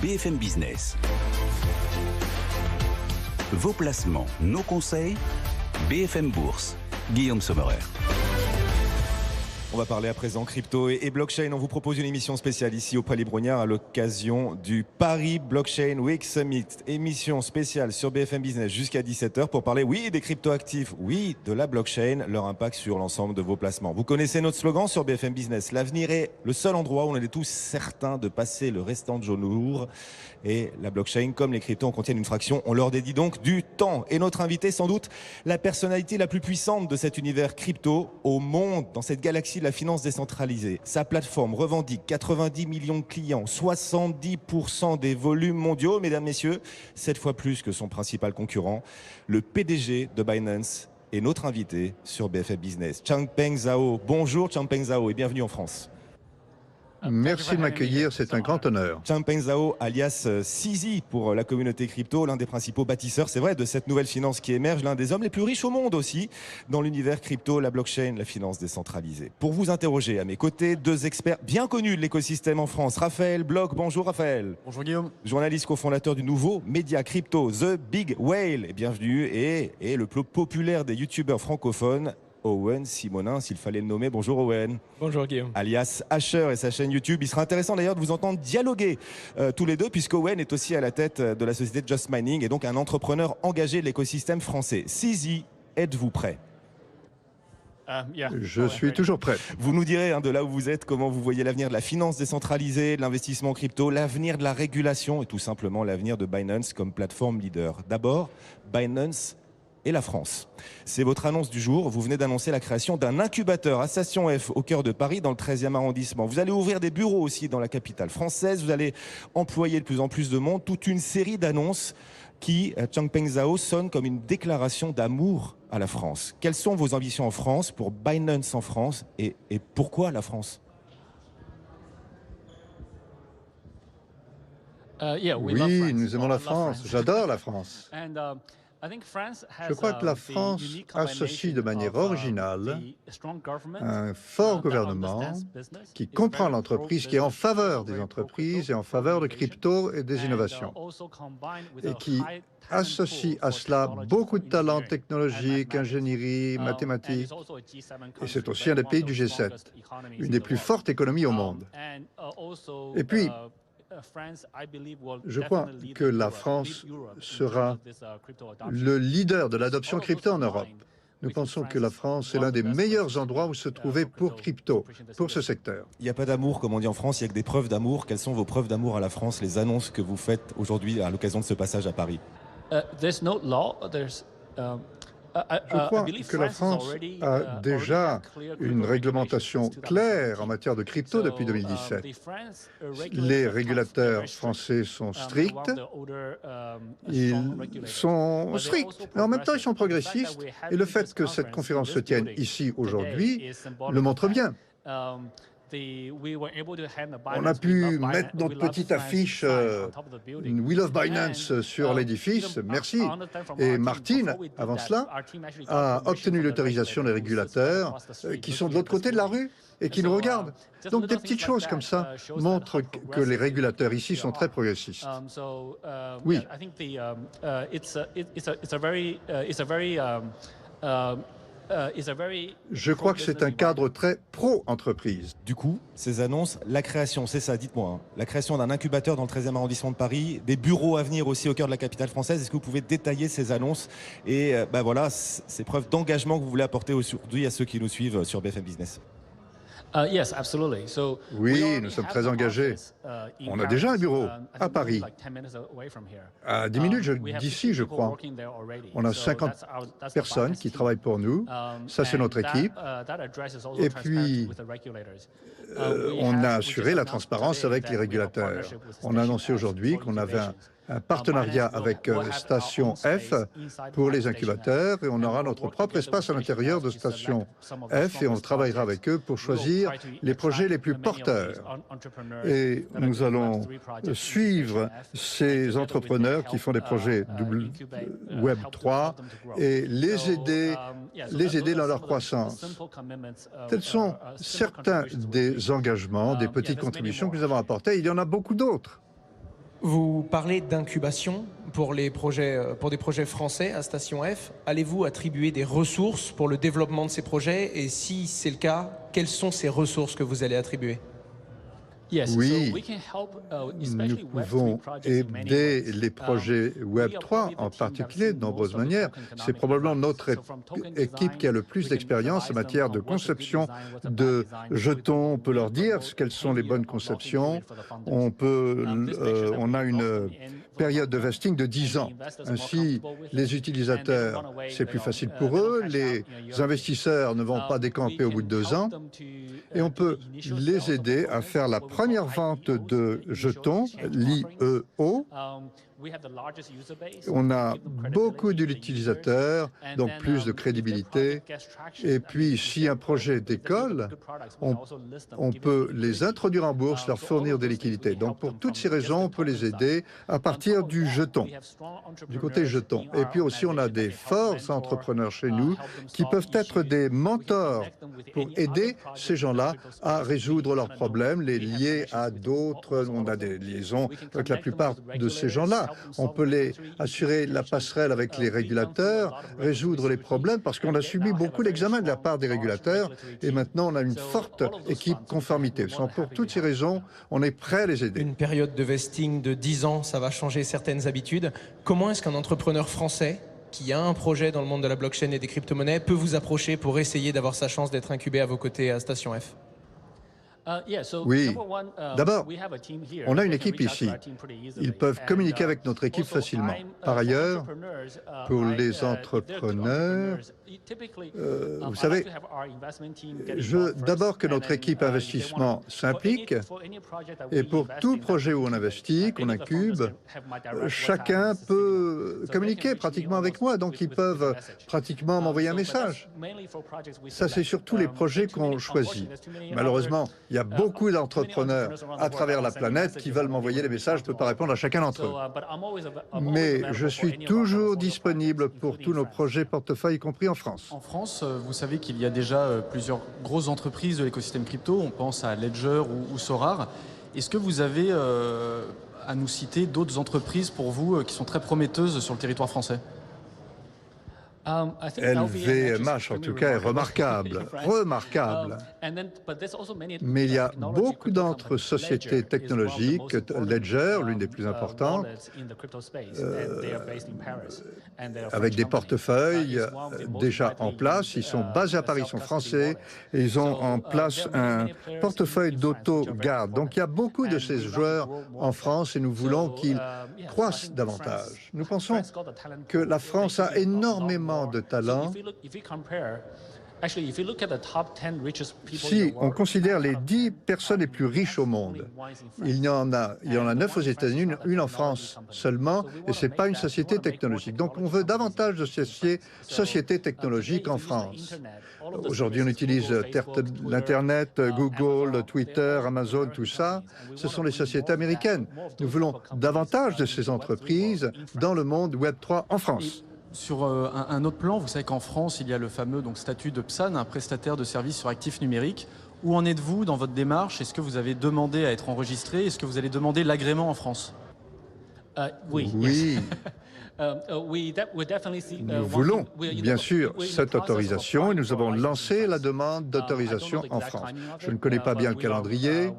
BFM Business. Vos placements, nos conseils, BFM Bourse. Guillaume Sommerer. On va parler à présent crypto et blockchain. On vous propose une émission spéciale ici au Palais Brognard à l'occasion du Paris Blockchain Week Summit. Émission spéciale sur BFM Business jusqu'à 17h pour parler, oui, des crypto-actifs, oui, de la blockchain, leur impact sur l'ensemble de vos placements. Vous connaissez notre slogan sur BFM Business. L'avenir est le seul endroit où on est tous certains de passer le restant de jour. Et la blockchain, comme les cryptos en contiennent une fraction, on leur dédie donc du temps. Et notre invité, sans doute, la personnalité la plus puissante de cet univers crypto au monde, dans cette galaxie de la finance décentralisée. Sa plateforme revendique 90 millions de clients, 70% des volumes mondiaux, mesdames, messieurs, 7 fois plus que son principal concurrent. Le PDG de Binance est notre invité sur BFM Business. Changpeng Zhao. Bonjour Changpeng Zhao et bienvenue en France. Merci de m'accueillir, c'est un grand honneur. Changpeng Zhao, alias CZ pour la communauté crypto, l'un des principaux bâtisseurs, c'est vrai, de cette nouvelle finance qui émerge, l'un des hommes les plus riches au monde aussi, dans l'univers crypto, la blockchain, la finance décentralisée. Pour vous interroger, à mes côtés, deux experts bien connus de l'écosystème en France. Raphaël Bloch, bonjour Raphaël. Bonjour Guillaume. Journaliste cofondateur du nouveau média crypto, The Big Whale, et bienvenue, et le plus populaire des youtubeurs francophones, Owen Simonin, s'il fallait le nommer. Bonjour Owen. Bonjour Guillaume. Alias Asher et sa chaîne YouTube. Il sera intéressant d'ailleurs de vous entendre dialoguer tous les deux, puisque Owen est aussi à la tête de la société Just Mining et donc un entrepreneur engagé de l'écosystème français. CZ, êtes-vous prêt? Je suis toujours prêt. Vous nous direz de là où vous êtes, comment vous voyez l'avenir de la finance décentralisée, de l'investissement crypto, l'avenir de la régulation et tout simplement l'avenir de Binance comme plateforme leader. D'abord, Binance et la France. C'est votre annonce du jour. Vous venez d'annoncer la création d'un incubateur à Station F au cœur de Paris, dans le 13e arrondissement. Vous allez ouvrir des bureaux aussi dans la capitale française. Vous allez employer de plus en plus de monde. Toute une série d'annonces qui, Changpeng Zhao, sonne comme une déclaration d'amour à la France. Quelles sont vos ambitions en France, pour Binance en France, et pourquoi la France? Oui, nous aimons la France. J'adore la France. Je crois que la France associe de manière originale un fort gouvernement qui comprend l'entreprise, qui est en faveur des entreprises et en faveur de crypto et des innovations, et qui associe à cela beaucoup de talents technologiques, ingénierie, mathématiques. Et c'est aussi un des pays du G7, une des plus fortes économies au monde. Et puis, je crois que la France sera le leader de l'adoption crypto en Europe. Nous pensons que la France est l'un des meilleurs endroits où se trouver pour crypto, pour ce secteur. Il n'y a pas d'amour, comme on dit en France, il n'y a que des preuves d'amour. Quelles sont vos preuves d'amour à la France, les annonces que vous faites aujourd'hui à l'occasion de ce passage à Paris? Je crois que la France a déjà une réglementation claire en matière de crypto depuis 2017. Les régulateurs français sont stricts, mais en même temps ils sont progressistes, et le fait que cette conférence se tienne ici aujourd'hui le montre bien. On a pu mettre notre petite affiche We Love Binance sur l'édifice, merci. Et Martine, avant cela, a obtenu l'autorisation des régulateurs qui sont de l'autre côté de la rue et qui nous regardent. Donc des petites choses comme ça montrent que les régulateurs ici sont très progressistes. Oui. Je crois que c'est un cadre très pro-entreprise. Du coup, ces annonces, la création, c'est ça, dites-moi, la création d'un incubateur dans le 13e arrondissement de Paris, des bureaux à venir aussi au cœur de la capitale française, est-ce que vous pouvez détailler ces annonces et voilà, ces preuves d'engagement que vous voulez apporter aujourd'hui à ceux qui nous suivent sur BFM Business? Oui, nous sommes très engagés. On a déjà un bureau à Paris, à 10 minutes d'ici, je crois. On a 50 personnes qui travaillent pour nous. Ça, c'est notre équipe. Et puis, on a assuré la transparence avec les régulateurs. On a annoncé aujourd'hui qu'on avait un partenariat avec Station F pour les incubateurs, et on aura notre propre espace à l'intérieur de Station F, et on travaillera avec eux pour choisir les projets les plus porteurs. Et nous allons suivre ces entrepreneurs qui font des projets Web 3 et les aider dans leur croissance. Tels sont certains des engagements, des petites contributions que nous avons apportées. Il y en a beaucoup d'autres. Vous parlez d'incubation pour des projets français à Station F. Allez-vous attribuer des ressources pour le développement de ces projets? Et si c'est le cas, quelles sont ces ressources que vous allez attribuer? Oui, nous pouvons aider les projets Web3 en particulier de nombreuses manières. C'est probablement notre équipe qui a le plus d'expérience en matière de conception de jetons. On peut leur dire quelles sont les bonnes conceptions. On a une période de vesting de 10 ans. Ainsi, les utilisateurs, c'est plus facile pour eux. Les investisseurs ne vont pas décamper au bout de 2 ans. Et on peut les aider à faire la première vente de jetons, l'IEO. On a beaucoup d'utilisateurs, donc plus de crédibilité. Et puis, si un projet décolle, on peut les introduire en bourse, leur fournir des liquidités. Donc, pour toutes ces raisons, on peut les aider à partir du jeton, du côté jeton. Et puis aussi, on a des forts entrepreneurs chez nous qui peuvent être des mentors pour aider ces gens-là à résoudre leurs problèmes, les lier à d'autres. On a des liaisons avec la plupart de ces gens-là. On peut les assurer la passerelle avec les régulateurs, résoudre les problèmes, parce qu'on a subi beaucoup d'examens de la part des régulateurs et maintenant on a une forte équipe conformité. Pour toutes ces raisons, on est prêt à les aider. Une période de vesting de 10 ans, ça va changer certaines habitudes. Comment est-ce qu'un entrepreneur français qui a un projet dans le monde de la blockchain et des crypto-monnaies peut vous approcher pour essayer d'avoir sa chance d'être incubé à vos côtés à Station F? Oui. D'abord, on a une équipe ici. Ils peuvent communiquer avec notre équipe facilement. Par ailleurs, pour les entrepreneurs, vous savez, je veux d'abord que notre équipe investissement s'implique. Et pour tout projet où on investit, qu'on incube, chacun peut communiquer pratiquement avec moi. Donc, ils peuvent pratiquement m'envoyer un message. Ça, c'est surtout les projets qu'on choisit. Malheureusement, il y a beaucoup d'entrepreneurs à travers la planète qui veulent m'envoyer des messages. Je ne peux pas répondre à chacun d'entre eux. Mais je suis toujours disponible pour tous nos projets portefeuille, y compris en France. En France, vous savez qu'il y a déjà plusieurs grosses entreprises de l'écosystème crypto. On pense à Ledger ou Sorare. Est-ce que vous avez à nous citer d'autres entreprises pour vous qui sont très prometteuses sur le territoire français? LVMH, en tout cas, est remarquable. Mais il y a beaucoup d'autres sociétés technologiques, Ledger, l'une des plus importantes, avec des portefeuilles déjà en place. Ils sont basés à Paris, ils sont français, et ils ont en place un portefeuille d'auto-garde. Donc il y a beaucoup de ces joueurs en France et nous voulons qu'ils croissent davantage. Nous pensons que la France a énormément de talent. Si on considère les 10 personnes les plus riches au monde, il y en a 9 aux États-Unis, une en France seulement, et ce n'est pas une société technologique. Donc on veut davantage de sociétés technologiques en France. Aujourd'hui, on utilise l'Internet, Google, Twitter, Amazon, tout ça. Ce sont les sociétés américaines. Nous voulons davantage de ces entreprises dans le monde Web3 en France. Sur un autre plan, vous savez qu'en France, il y a le fameux statut de PSAN, un prestataire de services sur actifs numériques. Où en êtes-vous dans votre démarche? Est-ce que vous avez demandé à être enregistré? Est-ce que vous allez demander l'agrément en France? Oui. Nous voulons, bien sûr, cette autorisation et nous avons lancé la demande d'autorisation en France. Je ne connais pas bien le calendrier,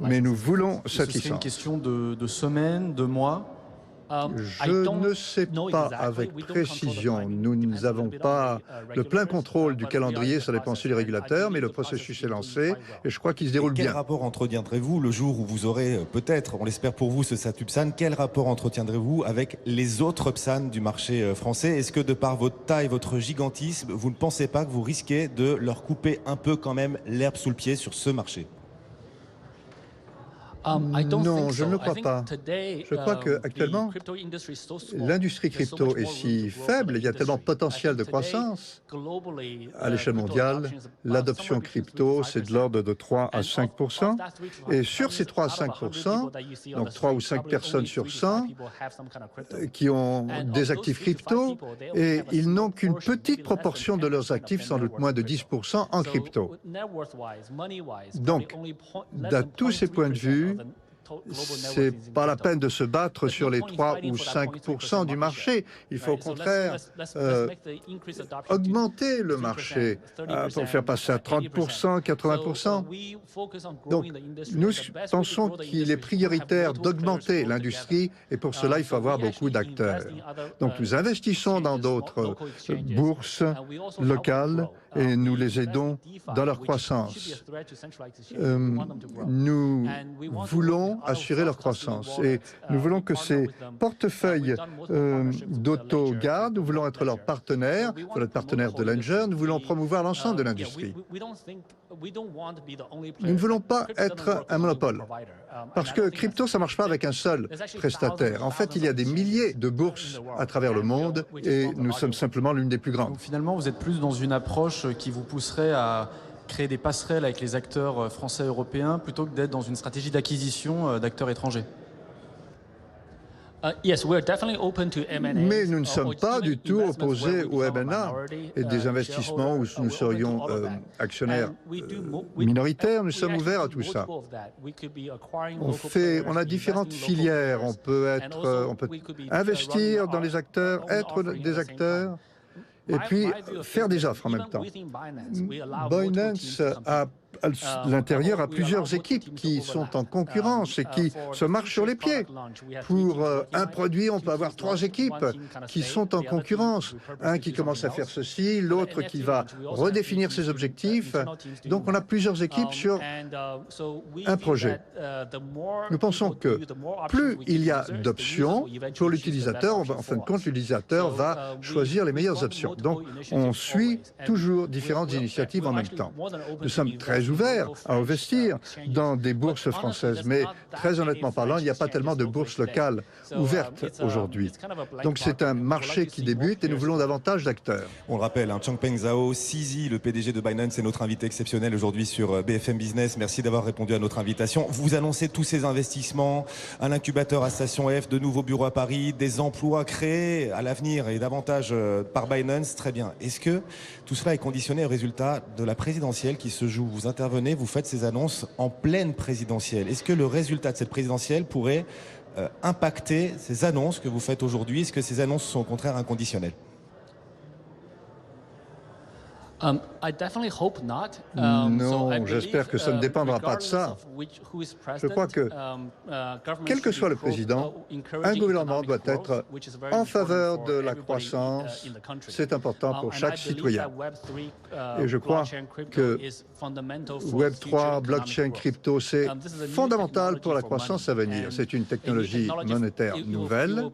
mais nous voulons cette licence. C'est une question de semaines, de mois? Je ne sais pas avec précision. Nous n'avons pas le plein contrôle du calendrier, ça dépend aussi des régulateurs, mais le processus est lancé et je crois qu'il se déroule bien. Quel rapport entretiendrez-vous le jour où vous aurez peut-être, on l'espère pour vous, ce statut PSAN? Quel rapport entretiendrez-vous avec les autres PSAN du marché français? Est-ce que de par votre taille, votre gigantisme, vous ne pensez pas que vous risquez de leur couper un peu quand même l'herbe sous le pied sur ce marché? Non, je ne le crois pas. Je crois qu'actuellement, l'industrie crypto est si faible, il y a tellement de potentiel de croissance. À l'échelle mondiale, l'adoption crypto, c'est de l'ordre de 3 à 5%. Et sur ces 3 à 5%, donc 3 ou 5 personnes sur 100 qui ont des actifs crypto, et ils n'ont qu'une petite proportion de leurs actifs, sans doute moins de 10% en crypto. Donc, de tous ces points de vue, c'est pas la peine de se battre sur les 3 ou 5% du marché. Il faut au contraire augmenter le marché pour faire passer à 30%, 80%. Donc, nous pensons qu'il est prioritaire d'augmenter l'industrie et pour cela, il faut avoir beaucoup d'acteurs. Donc, nous investissons dans d'autres bourses locales et nous les aidons dans leur croissance. Nous voulons assurer leur croissance et nous voulons que ces portefeuilles d'auto-garde, nous voulons être leurs partenaires, nous voulons être partenaires de Langer, nous voulons promouvoir l'ensemble de l'industrie. Nous ne voulons pas être un monopole, parce que crypto, ça ne marche pas avec un seul prestataire. En fait, il y a des milliers de bourses à travers le monde et nous sommes simplement l'une des plus grandes. Donc finalement, vous êtes plus dans une approche qui vous pousserait à créer des passerelles avec les acteurs français et européens plutôt que d'être dans une stratégie d'acquisition d'acteurs étrangers. Mais nous ne sommes pas du tout opposés au M&A et des investissements où nous serions actionnaires minoritaires. Nous sommes ouverts à tout ça. On a différentes filières. On peut investir dans les acteurs, être des acteurs, et puis faire des offres en même temps. Binance a à l'intérieur à plusieurs équipes qui sont en concurrence et qui se marchent sur les pieds. Pour un produit, on peut avoir 3 équipes qui sont en concurrence. Un qui commence à faire ceci, l'autre qui va redéfinir ses objectifs. Donc on a plusieurs équipes sur un projet. Nous pensons que plus il y a d'options pour l'utilisateur, en fin de compte, l'utilisateur va choisir les meilleures options. Donc on suit toujours différentes initiatives en même temps. Nous sommes très ouverts à investir dans des bourses françaises, mais très honnêtement parlant, il n'y a pas tellement de bourses locales ouvertes aujourd'hui. Donc c'est un marché qui débute et nous voulons davantage d'acteurs. On le rappelle, Changpeng Zhao, CZ, le PDG de Binance, est notre invité exceptionnel aujourd'hui sur BFM Business. Merci d'avoir répondu à notre invitation. Vous annoncez tous ces investissements, un incubateur à Station F, de nouveaux bureaux à Paris, des emplois créés à l'avenir et davantage par Binance. Très bien. Est-ce que tout cela est conditionné au résultat de la présidentielle qui se joue? Vous intervenez, vous faites ces annonces en pleine présidentielle. Est-ce que le résultat de cette présidentielle pourrait impacter ces annonces que vous faites aujourd'hui? Est-ce que ces annonces sont au contraire inconditionnelles? Non, j'espère que ça ne dépendra pas de ça. Je crois que, quel que soit le président, un gouvernement doit être en faveur de la croissance. C'est important pour chaque citoyen. Et je crois que Web3, blockchain, crypto, c'est fondamental pour la croissance à venir. C'est une technologie monétaire nouvelle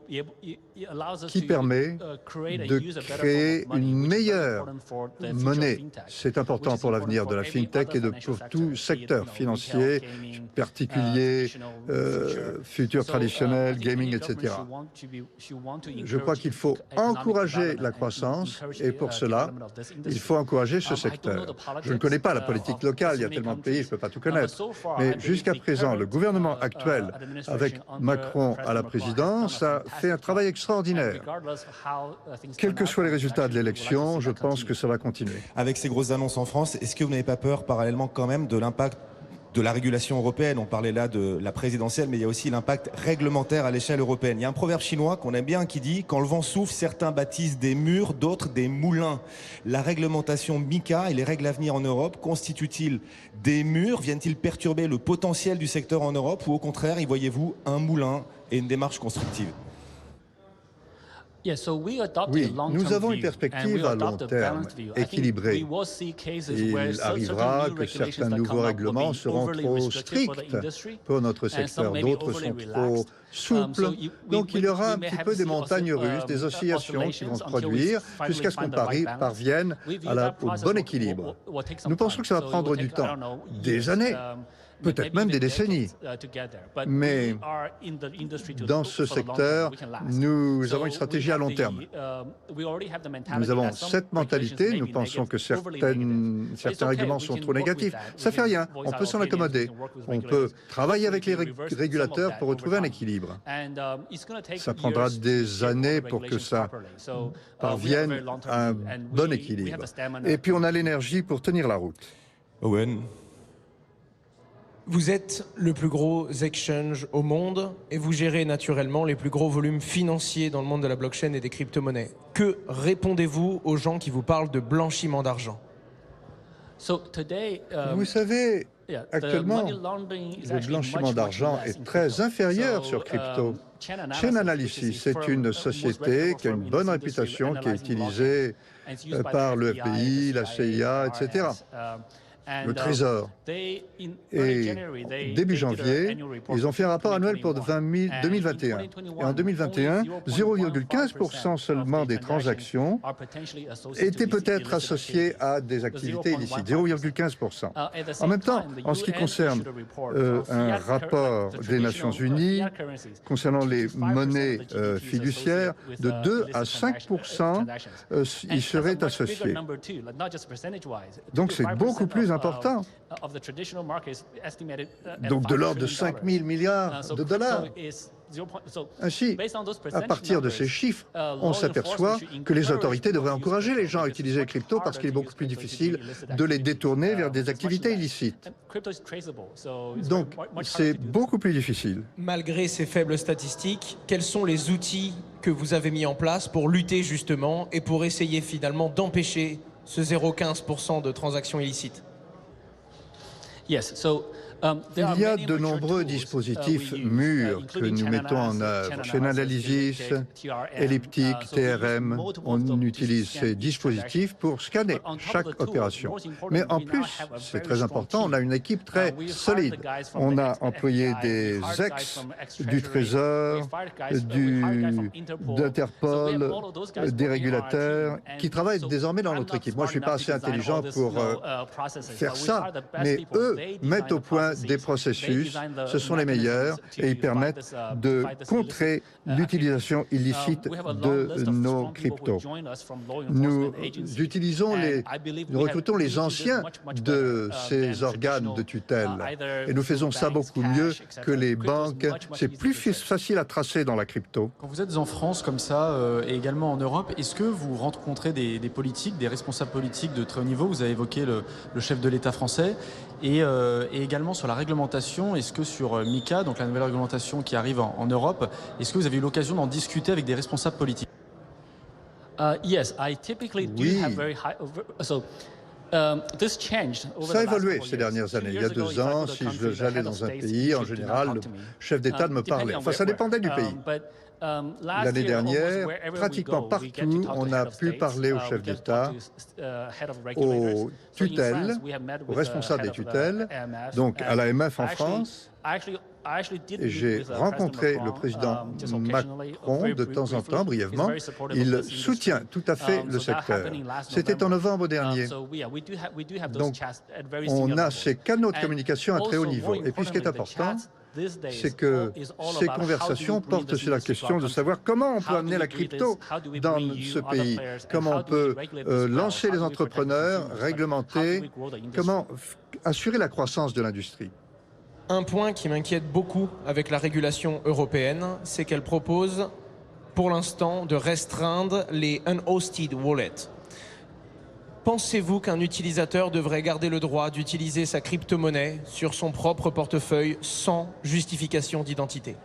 qui permet de créer une meilleure monnaie. C'est important pour l'avenir de la FinTech et pour tout secteur financier, particulier, futur traditionnel, gaming, etc. Je crois qu'il faut encourager la croissance et pour cela, il faut encourager ce secteur. Je ne connais pas la politique locale, il y a tellement de pays, je ne peux pas tout connaître. Mais jusqu'à présent, le gouvernement actuel, avec Macron à la présidence, a fait un travail extraordinaire. Quels que soient les résultats de l'élection, je pense que ça va continuer. Avec ces grosses annonces en France, est-ce que vous n'avez pas peur parallèlement quand même de l'impact de la régulation européenne? On parlait là de la présidentielle, mais il y a aussi l'impact réglementaire à l'échelle européenne. Il y a un proverbe chinois qu'on aime bien qui dit « Quand le vent souffle, certains bâtissent des murs, d'autres des moulins ». La réglementation MiCA et les règles à venir en Europe constituent-ils des murs? Viennent-ils perturber le potentiel du secteur en Europe ou au contraire, y voyez-vous un moulin et une démarche constructive? Oui, nous avons une perspective à long terme, équilibrée. Il arrivera que certains nouveaux règlements seront trop stricts pour notre secteur, d'autres sont trop souples. Donc il y aura un petit peu des montagnes russes, des oscillations qui vont se produire jusqu'à ce qu'on parvienne au bon équilibre. Nous pensons que ça va prendre du temps, des années. Peut-être même des décennies. Mais dans ce secteur, nous avons une stratégie à long terme. Nous avons cette mentalité, nous pensons que certains règlements sont trop négatifs. Ça ne fait rien, on peut s'en accommoder. On peut travailler avec les régulateurs pour retrouver un équilibre. Ça prendra des années pour que ça parvienne à un bon équilibre. Et puis on a l'énergie pour tenir la route. Owen. Vous êtes le plus gros exchange au monde et vous gérez naturellement les plus gros volumes financiers dans le monde de la blockchain et des crypto-monnaies. Que répondez-vous aux gens qui vous parlent de blanchiment d'argent? Vous savez, actuellement, le blanchiment d'argent est très inférieur sur crypto. Chain Analysis, c'est une société qui a une bonne réputation, qui est utilisée par le FBI, la CIA, etc. Le Trésor. Et début janvier, ils ont fait un rapport annuel pour 2021. Et en 2021, 0,15% seulement des transactions étaient peut-être associées à des activités illicites. 0,15%. En même temps, en ce qui concerne un rapport des Nations Unies concernant les monnaies fiduciaires, de 2 à 5%, ils seraient associés. Donc c'est beaucoup plus important. Donc de l'ordre de 5 000 milliards de dollars. Ainsi, à partir de ces chiffres, on s'aperçoit que les autorités devraient encourager les gens à utiliser les cryptos parce qu'il est beaucoup plus difficile de les détourner vers des activités illicites. Donc, c'est beaucoup plus difficile. Malgré ces faibles statistiques, quels sont les outils que vous avez mis en place pour lutter justement et pour essayer finalement d'empêcher ce 0,15% de transactions illicites? Il y a de nombreux dispositifs mûrs que nous mettons en œuvre. Chain Analysis, Elliptic, TRM, on utilise ces dispositifs pour scanner chaque opération. Mais en plus, c'est très important, on a une équipe très solide. On a employé des ex du Trésor, d'Interpol, des régulateurs qui travaillent désormais dans notre équipe. Moi, je ne suis pas assez intelligent pour faire ça, mais eux mettent au point des processus, ce sont les meilleurs et ils permettent de contrer l'utilisation illicite de nos cryptos. Nous recrutons les anciens de ces organes de tutelle et nous faisons ça beaucoup mieux que les banques. C'est plus facile à tracer dans la crypto. Quand vous êtes en France comme ça et également en Europe, est-ce que vous rencontrez des politiques, des responsables politiques de très haut niveau? Vous avez évoqué le chef de l'État français et également sur la réglementation, est-ce que sur MiCA, donc la nouvelle réglementation qui arrive en Europe, est-ce que vous avez eu l'occasion d'en discuter avec des responsables politiques? Oui. Ça a évolué ces dernières années. Il y a 2 ans, si j'allais dans un pays, en général, le chef d'État me parlait. Enfin, ça dépendait du pays. L'année dernière, pratiquement partout, on a pu parler au chef d'État, aux tutelles, aux responsables des tutelles, donc à l'AMF en France. Et j'ai rencontré le président Macron de temps en temps, brièvement. Il soutient tout à fait le secteur. C'était en novembre dernier. Donc, on a ces canaux de communication à très haut niveau. Et puis, ce qui est important, c'est que ces conversations portent sur la question de savoir comment on peut amener la crypto dans ce pays, comment on peut lancer les entrepreneurs, réglementer, comment assurer la croissance de l'industrie. Un point qui m'inquiète beaucoup avec la régulation européenne, c'est qu'elle propose pour l'instant de restreindre les unhosted wallets. Pensez-vous qu'un utilisateur devrait garder le droit d'utiliser sa crypto-monnaie sur son propre portefeuille sans justification d'identité?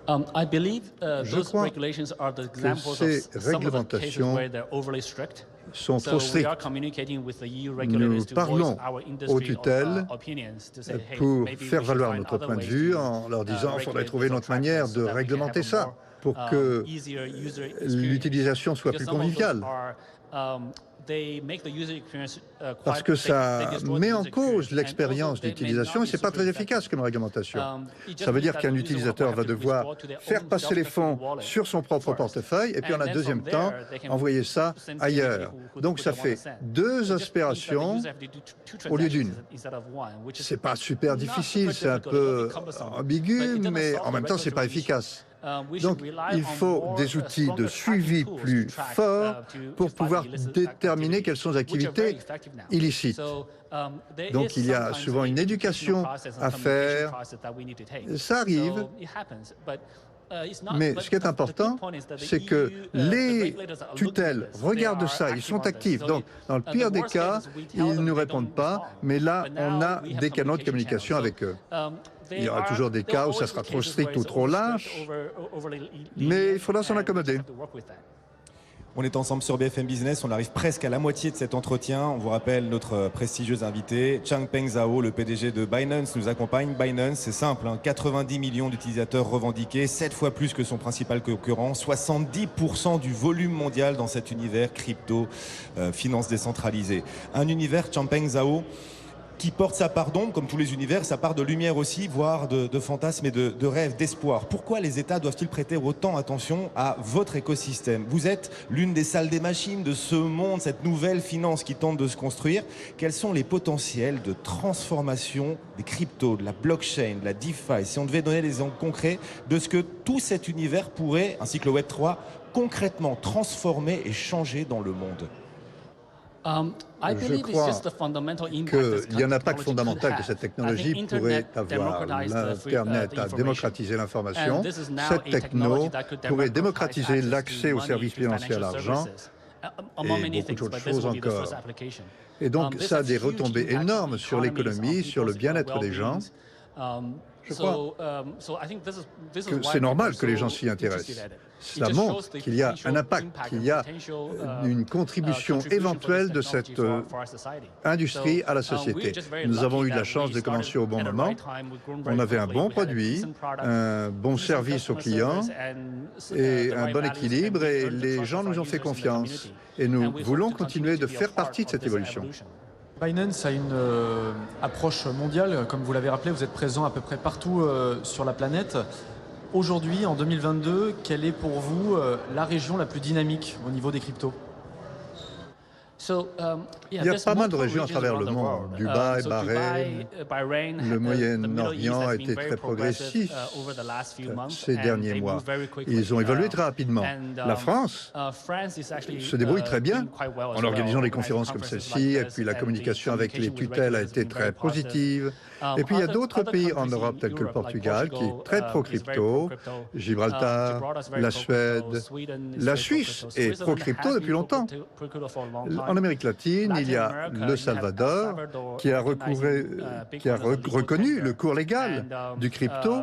Je crois que ces réglementations sont trop strictes. Nous parlons aux tutelles pour faire valoir notre point de vue en leur disant qu'il faudrait trouver une autre manière de réglementer ça pour que l'utilisation soit plus conviviale. Parce que ça met en cause l'expérience d'utilisation et ce n'est pas très efficace comme réglementation. Ça veut dire qu'un utilisateur va devoir faire passer les fonds sur son propre portefeuille et puis en un deuxième temps, envoyer ça ailleurs. Donc ça fait 2 aspirations au lieu d'une. C'est pas super difficile, c'est un peu ambigu, mais en même temps, c'est pas efficace. Donc, il faut des outils de suivi plus forts pour pouvoir déterminer quelles sont les activités illicites. Donc, il y a souvent une éducation à faire. Ça arrive, Mais ce qui est important, c'est que les tutelles regardent ça, ils sont actifs. Donc, dans le pire des cas, ils ne nous répondent pas, mais là, on a des canaux de communication avec eux. Il y aura toujours des cas où ça sera trop strict ou trop lâche, mais il faudra s'en accommoder. On est ensemble sur BFM Business, on arrive presque à la moitié de cet entretien. On vous rappelle notre prestigieuse invitée, Changpeng Zhao, le PDG de Binance, nous accompagne. Binance, c'est simple, 90 millions d'utilisateurs revendiqués, 7 fois plus que son principal concurrent, 70% du volume mondial dans cet univers crypto, finance décentralisée. Un univers, Changpeng Zhao, qui porte sa part d'ombre, comme tous les univers, sa part de lumière aussi, voire de fantasmes et de rêves, d'espoir. Pourquoi les États doivent-ils prêter autant attention à votre écosystème? Vous êtes l'une des salles des machines de ce monde, cette nouvelle finance qui tente de se construire. Quels sont les potentiels de transformation des cryptos, de la blockchain, de la DeFi? Si on devait donner des exemples concrets de ce que tout cet univers pourrait, ainsi que le Web3, concrètement transformer et changer dans le monde. Je crois qu'il n'y a un impact fondamental que cette technologie pourrait avoir. L'Internet a démocratisé l'information. Cette techno pourrait démocratiser l'accès aux services financiers à l'argent et beaucoup d'autres choses encore. Et donc, ça a des retombées énormes sur l'économie, sur le bien-être des gens. Je crois que c'est normal que les gens s'y intéressent. Cela montre qu'il y a un impact, qu'il y a une contribution éventuelle de cette industrie à la société. Nous avons eu la chance de commencer au bon moment. On avait un bon produit, un bon service aux clients et un bon équilibre, et les gens nous ont fait confiance. Et nous voulons continuer de faire partie de cette évolution. Binance a une approche mondiale, comme vous l'avez rappelé, vous êtes présent à peu près partout sur la planète. Aujourd'hui, en 2022, quelle est pour vous la région la plus dynamique au niveau des cryptos? Il y a pas mal de régions à travers le monde. Dubaï, Bahreïn, le Moyen-Orient a été très progressif ces derniers mois. Ils ont évolué très rapidement. La France se débrouille très bien en organisant des conférences comme celle-ci, et puis la communication avec les tutelles a été très positive. Et puis il y a d'autres pays en Europe tels que le Portugal qui est très pro-crypto, Gibraltar, la Suède, la Suisse est pro-crypto depuis longtemps. En Amérique latine, il y a le Salvador qui a reconnu le cours légal du crypto.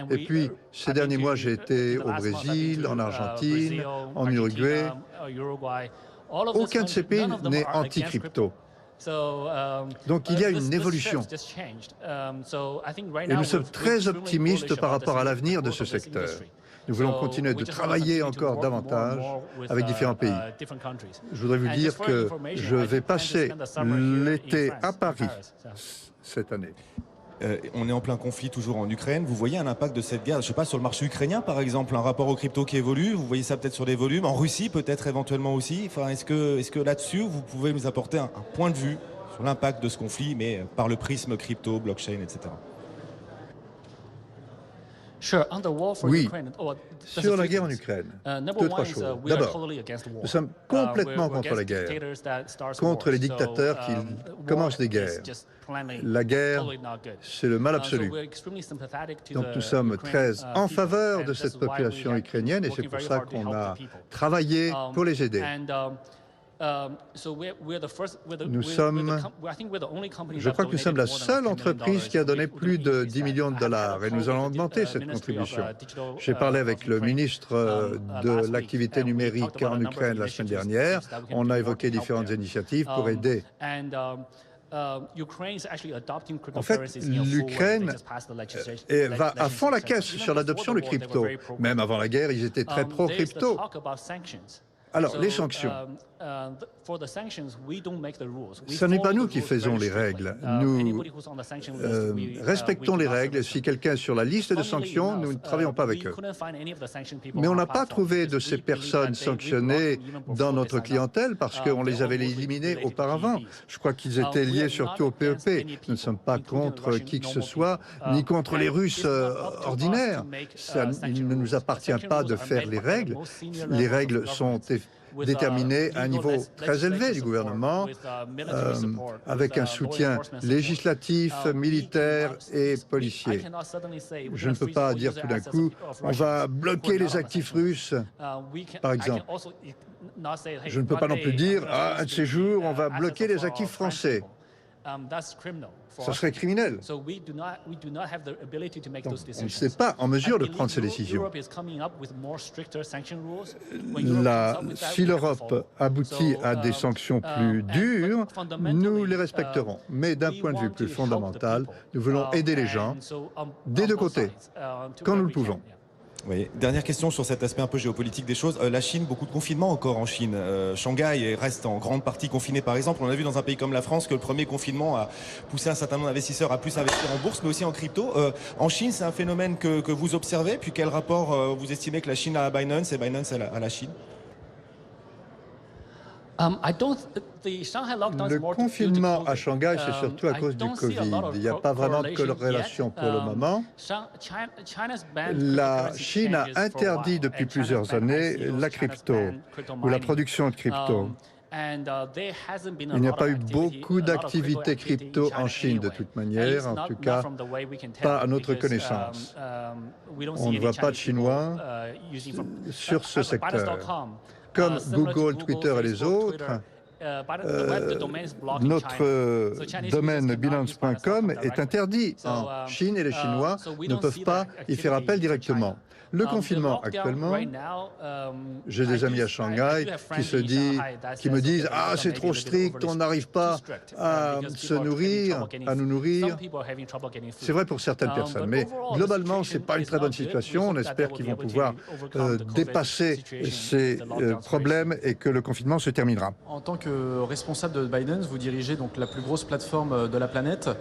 Et puis, ces derniers mois, j'ai été au Brésil, en Argentine, en Uruguay. Aucun de ces pays n'est anti-crypto. Donc il y a une évolution. Et nous sommes très optimistes par rapport à l'avenir de ce secteur. Nous voulons continuer de travailler encore davantage avec différents pays. Je voudrais vous dire que je vais passer l'été à Paris cette année. On est en plein conflit toujours en Ukraine. Vous voyez un impact de cette guerre, je ne sais pas, sur le marché ukrainien par exemple, un rapport aux cryptos qui évolue, vous voyez ça peut-être sur les volumes, en Russie peut-être éventuellement aussi. Enfin, est-ce que là-dessus, vous pouvez nous apporter un point de vue sur l'impact de ce conflit, mais par le prisme crypto, blockchain, etc. Oui, sur la guerre en Ukraine, deux, trois choses. D'abord, nous sommes complètement contre la guerre, contre les dictateurs qui commencent des guerres. La guerre, c'est le mal absolu. Donc nous sommes très en faveur de cette population ukrainienne et c'est pour ça qu'on a travaillé pour les aider. Nous sommes, je crois que nous sommes la seule entreprise qui a donné plus de 10 millions de dollars et nous allons augmenter cette contribution. J'ai parlé avec le ministre de l'activité numérique en Ukraine la semaine dernière. On a évoqué différentes initiatives pour aider. En fait, l'Ukraine va à fond la caisse sur l'adoption de crypto. Même avant la guerre, ils étaient très pro-crypto. Alors, les sanctions. Ce n'est pas nous qui faisons les règles. Nous respectons les règles. Si quelqu'un est sur la liste de sanctions, nous ne travaillons pas avec eux. Mais on n'a pas trouvé de ces personnes sanctionnées dans notre clientèle parce qu'on les avait éliminées auparavant. Je crois qu'ils étaient liés surtout au PEP. Nous ne sommes pas contre qui que ce soit, ni contre les Russes ordinaires. Il ne nous appartient pas de faire les règles. Les règles sont déterminé à un niveau très élevé du gouvernement, avec un soutien législatif, militaire et policier. Je ne peux pas dire tout d'un coup, on va bloquer les actifs russes, par exemple. Je ne peux pas non plus dire, un de ces jours, on va bloquer les actifs français. Ça serait criminel. Donc, on ne s'est pas en mesure de prendre ces décisions. Si l'Europe aboutit à des sanctions plus dures, nous les respecterons. Mais d'un point de vue plus fondamental, nous voulons aider les gens des deux côtés, quand nous le pouvons. Oui. Dernière question sur cet aspect un peu géopolitique des choses. La Chine, beaucoup de confinement encore en Chine. Shanghai reste en grande partie confiné par exemple. On a vu dans un pays comme la France que le premier confinement a poussé un certain nombre d'investisseurs à plus investir en bourse, mais aussi en crypto. En Chine, c'est un phénomène que vous observez. Puis quel rapport vous estimez que la Chine a à Binance et Binance à la Chine? Le confinement à Shanghai, c'est surtout à cause du Covid. Il n'y a pas vraiment de corrélation pour le moment. La Chine a interdit depuis plusieurs années la crypto ou la production de crypto. Il n'y a pas eu beaucoup d'activités crypto en Chine de toute manière, en tout cas pas à notre connaissance. On ne voit pas de Chinois sur ce secteur. Comme Google, Twitter et les autres, notre domaine Binance.com est interdit en Chine et les Chinois ne peuvent pas y faire appel directement. Le confinement actuellement, j'ai des amis à Shanghai qui me disent « Ah, c'est trop strict, on n'arrive pas à se nourrir, à nous nourrir ». C'est vrai pour certaines personnes, mais globalement, ce n'est pas une très bonne situation. On espère qu'ils vont pouvoir dépasser ces problèmes et que le confinement se terminera. En tant que responsable de Binance, vous dirigez donc la plus grosse plateforme de la planète.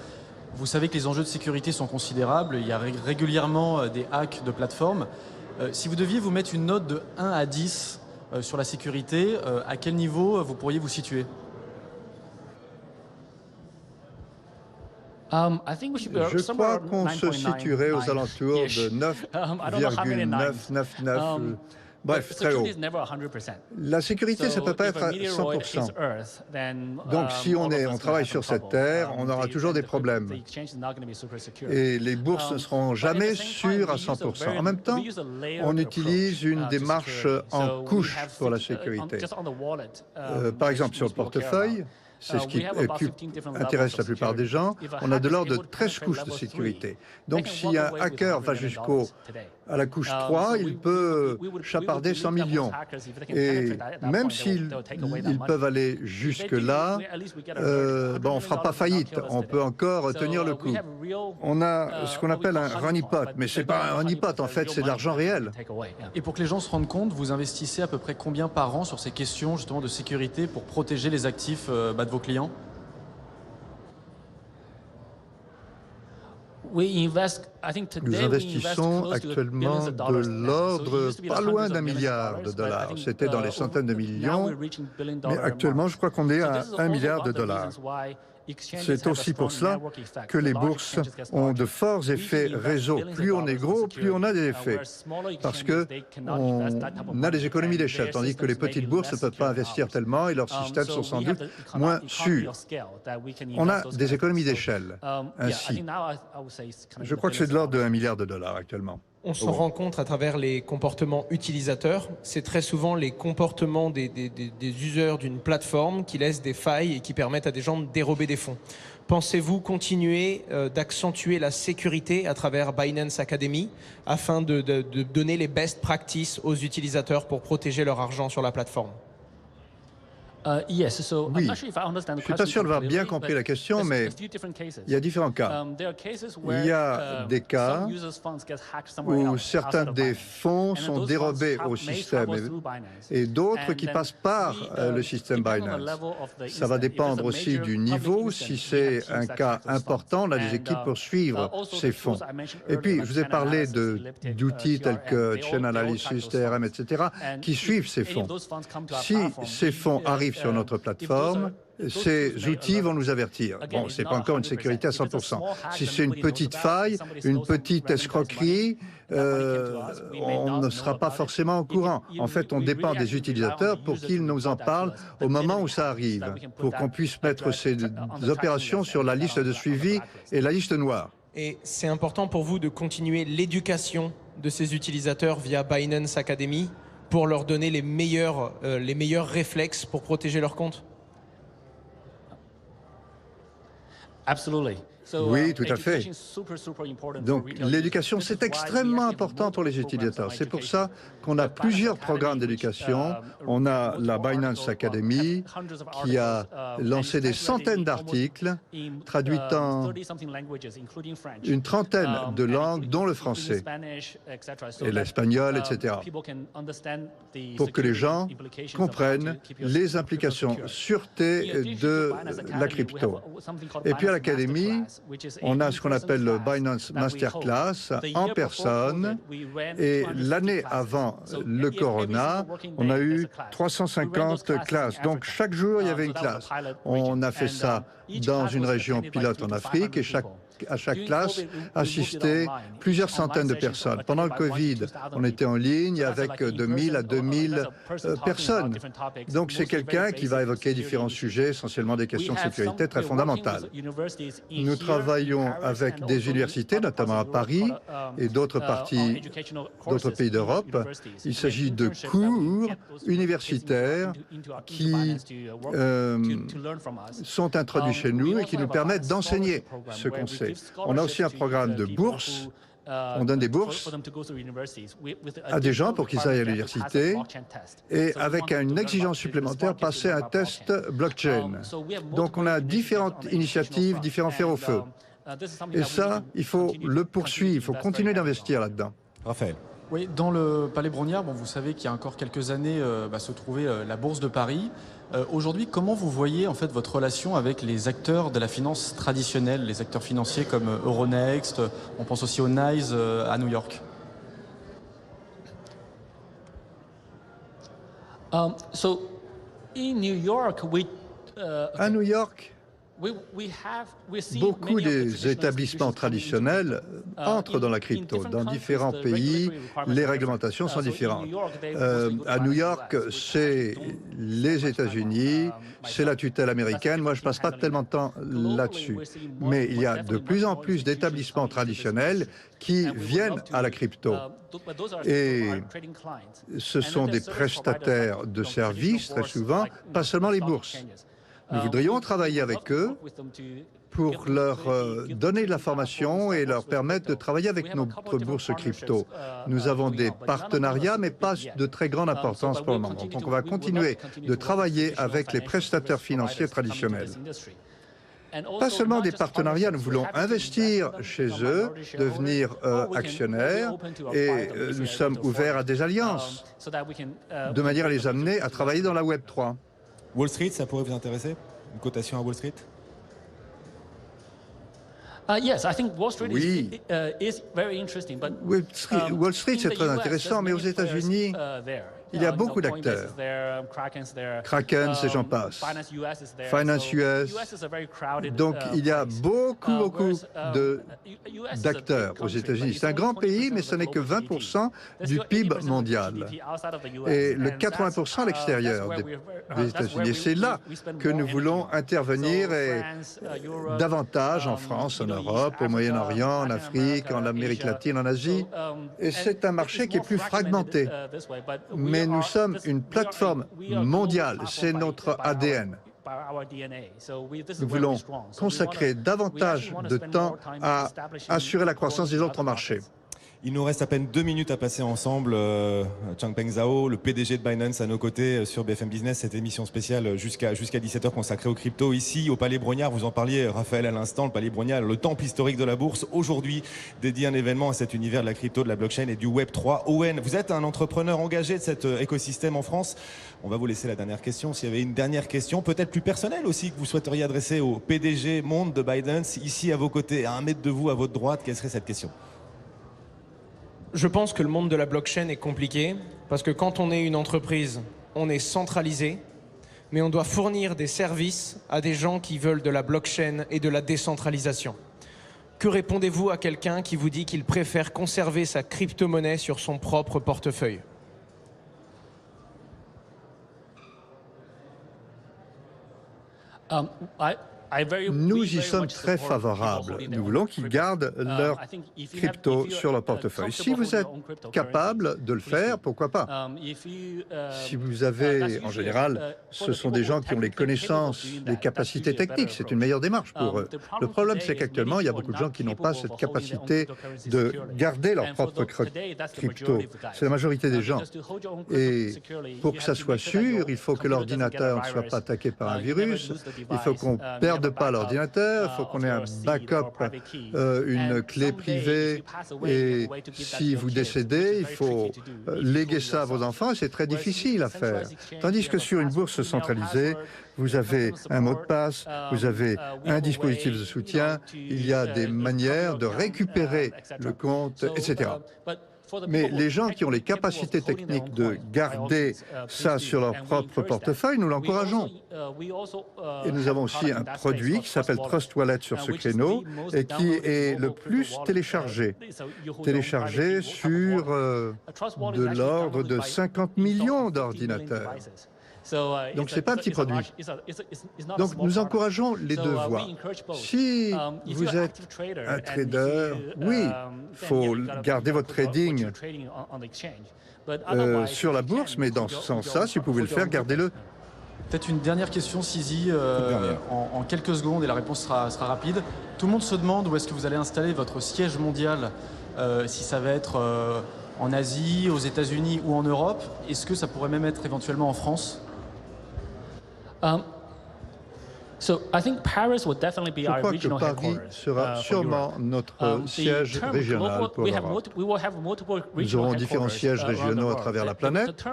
Vous savez que les enjeux de sécurité sont considérables. Il y a régulièrement des hacks de plateformes. Si vous deviez vous mettre une note de 1 à 10 sur la sécurité, à quel niveau vous pourriez vous situer? Je crois qu'on se situerait aux alentours de 9,999. Bref, très haut. La sécurité, ça ne peut pas être à 100%. Donc, si on travaille sur cette terre, on aura toujours des problèmes. Et les bourses ne seront jamais sûres à 100%. En même temps, on utilise une démarche en couche pour la sécurité. Par exemple, sur le portefeuille, c'est ce qui intéresse la plupart des gens. On a de l'ordre de 13 couches de sécurité. Donc, si un hacker va à la couche 3, il peut chaparder 100 millions. Et même s'ils peuvent aller jusque-là, on ne fera pas faillite. On peut encore tenir le coup. On a ce qu'on appelle un honeypot, mais ce n'est pas un honeypot, en fait, c'est de l'argent réel. Et pour que les gens se rendent compte, vous investissez à peu près combien par an sur ces questions justement de sécurité pour protéger les actifs de vos clients? Nous investissons actuellement de l'ordre pas loin d'1 milliard de dollars. C'était dans les centaines de millions, mais actuellement, je crois qu'on est à 1 milliard de dollars. C'est aussi pour cela que les bourses ont de forts effets réseau. Plus on est gros, plus on a des effets. Parce qu'on a des économies d'échelle, tandis que les petites bourses ne peuvent pas investir tellement et leurs systèmes sont sans doute moins sûrs. On a des économies d'échelle, ainsi. Je crois que c'est de l'ordre de 1 milliard de dollars actuellement. On s'en rend compte à travers les comportements utilisateurs. C'est très souvent les comportements des users d'une plateforme qui laissent des failles et qui permettent à des gens de dérober des fonds. Pensez-vous continuer d'accentuer la sécurité à travers Binance Academy afin de donner les best practices aux utilisateurs pour protéger leur argent sur la plateforme? Oui, je ne suis pas sûr d'avoir bien compris la question, mais il y a différents cas. Il y a des cas où certains des fonds sont dérobés au système et d'autres qui passent par le système Binance. Ça va dépendre aussi du niveau. Si c'est un cas important, on a des équipes pour suivre ces fonds. Et puis, je vous ai parlé d'outils tels que Chain Analysis, TRM, etc., qui suivent ces fonds. Si ces fonds arrivent sur notre plateforme, ces outils vont nous avertir. Bon, ce n'est pas encore une sécurité à 100%. Si c'est une petite faille, une petite escroquerie, on ne sera pas forcément au courant. En fait, on dépend des utilisateurs pour qu'ils nous en parlent au moment où ça arrive, pour qu'on puisse mettre ces opérations sur la liste de suivi et la liste noire. Et c'est important pour vous de continuer l'éducation de ces utilisateurs via Binance Academy pour leur donner les meilleurs réflexes pour protéger leur compte? Oui, tout à fait. Donc, l'éducation, c'est extrêmement important pour les utilisateurs. C'est pour ça qu'on a plusieurs programmes d'éducation. On a la Binance Academy qui a lancé des centaines d'articles traduits en une trentaine de langues, dont le français et l'espagnol, etc., pour que les gens comprennent les implications sûreté de la crypto. Et puis à l'Académie, on a ce qu'on appelle le Binance Masterclass en personne. Et l'année avant le Corona, on a eu 350 classes. Donc chaque jour, il y avait une classe. On a fait ça dans une région pilote en Afrique et à chaque classe assistaient plusieurs centaines de personnes. Pendant le Covid, on était en ligne avec de 1000 à 2000 personnes. Donc c'est quelqu'un qui va évoquer différents sujets, essentiellement des questions de sécurité très fondamentales. Nous travaillons avec des universités, notamment à Paris et d'autres pays d'Europe. Il s'agit de cours universitaires qui sont introduits chez nous et qui nous permettent d'enseigner ce qu'on sait. On a aussi un programme de bourse. On donne des bourses à des gens pour qu'ils aillent à l'université et avec une exigence supplémentaire, passer un test blockchain. Donc on a différentes initiatives, différents fers au feu. Et ça, il faut le poursuivre, il faut continuer d'investir là-dedans. Raphaël. Oui, dans le Palais Brongniart, bon, vous savez qu'il y a encore quelques années se trouvait la Bourse de Paris. Aujourd'hui, comment vous voyez en fait votre relation avec les acteurs de la finance traditionnelle, les acteurs financiers comme Euronext, on pense aussi au NYSE à New York? À New York, beaucoup des établissements traditionnels entrent dans la crypto. Dans différents pays, les réglementations sont différentes. À New York, c'est les États-Unis, c'est la tutelle américaine. Moi, je ne passe pas tellement de temps là-dessus. Mais il y a de plus en plus d'établissements traditionnels qui viennent à la crypto. Et ce sont des prestataires de services, très souvent, pas seulement les bourses. Nous voudrions travailler avec eux pour leur donner de la formation et leur permettre de travailler avec notre bourse crypto. Nous avons des partenariats, mais pas de très grande importance pour le moment. Donc on va continuer de travailler avec les prestataires financiers traditionnels. Pas seulement des partenariats, nous voulons investir chez eux, devenir actionnaires et nous sommes ouverts à des alliances de manière à les amener à travailler dans la Web 3. Wall Street, ça pourrait vous intéresser? Une cotation à Wall Street? Oui. Wall Street, c'est très intéressant, mais aux États-Unis, il y a beaucoup d'acteurs. Kraken, et j'en passe. Finance US. Donc, il y a beaucoup d'acteurs aux États-Unis. C'est un grand pays, mais ce n'est que 20% du PIB mondial. Et le 80% à l'extérieur des États-Unis. Et c'est là que nous voulons intervenir et davantage en France, en Europe, au Moyen-Orient, en Afrique, en Amérique latine, en Asie. Et c'est un marché qui est plus fragmenté. Mais nous sommes une plateforme mondiale, c'est notre ADN. Nous voulons consacrer davantage de temps à assurer la croissance des autres marchés. Il nous reste à peine 2 minutes à passer ensemble. Changpeng Zhao, le PDG de Binance, à nos côtés sur BFM Business, cette émission spéciale jusqu'à 17h consacrée aux cryptos. Ici, au Palais Brongniart, vous en parliez, Raphaël, à l'instant, le Palais Brongniart, le temple historique de la bourse. Aujourd'hui, dédié un événement à cet univers de la crypto, de la blockchain et du Web 3. Owen, vous êtes un entrepreneur engagé de cet écosystème en France. On va vous laisser la dernière question. S'il y avait une dernière question, peut-être plus personnelle aussi, que vous souhaiteriez adresser au PDG monde de Binance, ici à vos côtés, à 1 mètre de vous, à votre droite, quelle serait cette question? Je pense que le monde de la blockchain est compliqué parce que quand on est une entreprise, on est centralisé. mais on doit fournir des services à des gens qui veulent de la blockchain et de la décentralisation. Que répondez-vous à quelqu'un qui vous dit qu'il préfère conserver sa crypto-monnaie sur son propre portefeuille? Nous y sommes très favorables. Nous voulons qu'ils gardent leur crypto sur leur portefeuille. Si vous êtes capable de le faire, pourquoi pas? Si vous avez, en général, ce sont des gens qui ont les connaissances, les capacités techniques. C'est une meilleure démarche pour eux. Le problème, c'est qu'actuellement, il y a beaucoup de gens qui n'ont pas cette capacité de garder leur propre crypto. C'est la majorité des gens. Et pour que ça soit sûr, il faut que l'ordinateur ne soit pas attaqué par un virus. Il faut qu'on perde pas l'ordinateur, il faut qu'on ait un backup, une clé privée, et si vous décédez, il faut léguer ça à vos enfants, et c'est très difficile à faire. Tandis que sur une bourse centralisée, vous avez un mot de passe, vous avez un dispositif de soutien, il y a des manières de récupérer le compte, etc. Mais les gens qui ont les capacités techniques de garder ça sur leur propre portefeuille, nous l'encourageons. Et nous avons aussi un produit qui s'appelle Trust Wallet sur ce créneau et qui est le plus téléchargé. Téléchargé sur de l'ordre de 50 millions d'ordinateurs. Donc, ce n'est pas un petit produit. Donc, nous encourageons les deux voies. Si vous êtes un trader, oui, il faut garder votre trading sur la bourse, mais dans ce sens-là, si vous pouvez le faire, gardez-le. Peut-être une dernière question, Sizi, en quelques secondes, et la réponse sera rapide. Tout le monde se demande où est-ce que vous allez installer votre siège mondial, si ça va être en Asie, aux États-Unis ou en Europe. Est-ce que ça pourrait même être éventuellement en France? Je crois que Paris sera sûrement notre siège régional pour l'Europe. Nous aurons différents sièges régionaux à travers la planète.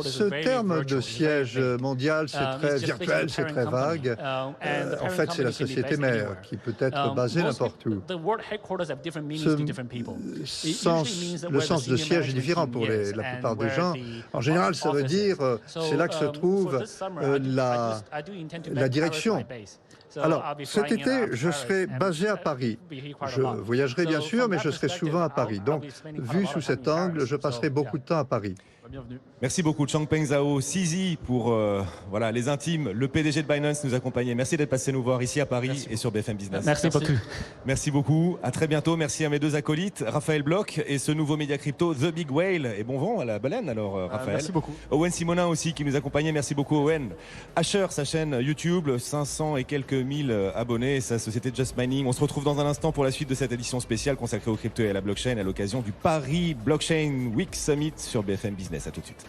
Ce terme de siège mondial, c'est très virtuel, c'est très vague. En fait, c'est la société mère qui peut être basée n'importe où. Le sens de siège est différent pour la plupart des gens. En général, ça veut dire c'est là que se trouve la direction. Alors, cet été, je serai basé à Paris. Je voyagerai bien sûr, mais je serai souvent à Paris. Donc, vu sous cet angle, je passerai beaucoup de temps à Paris. Bienvenue. Merci beaucoup, Changpeng Zhao. Sizi, pour voilà, les intimes, le PDG de Binance nous accompagnait. Merci d'être passé nous voir ici à Paris et sur BFM Business. Merci beaucoup. Merci beaucoup. À très bientôt. Merci à mes deux acolytes, Raphaël Bloch et ce nouveau média crypto, The Big Whale. Et bon vent à la baleine, alors, Raphaël. Merci beaucoup. Owen Simonin aussi qui nous accompagnait. Merci beaucoup, Owen. Asher, sa chaîne YouTube, 500 et quelques mille abonnés. Sa société Just Mining. On se retrouve dans un instant pour la suite de cette édition spéciale consacrée aux crypto et à la blockchain à l'occasion du Paris Blockchain Week Summit sur BFM Business. À tout de suite.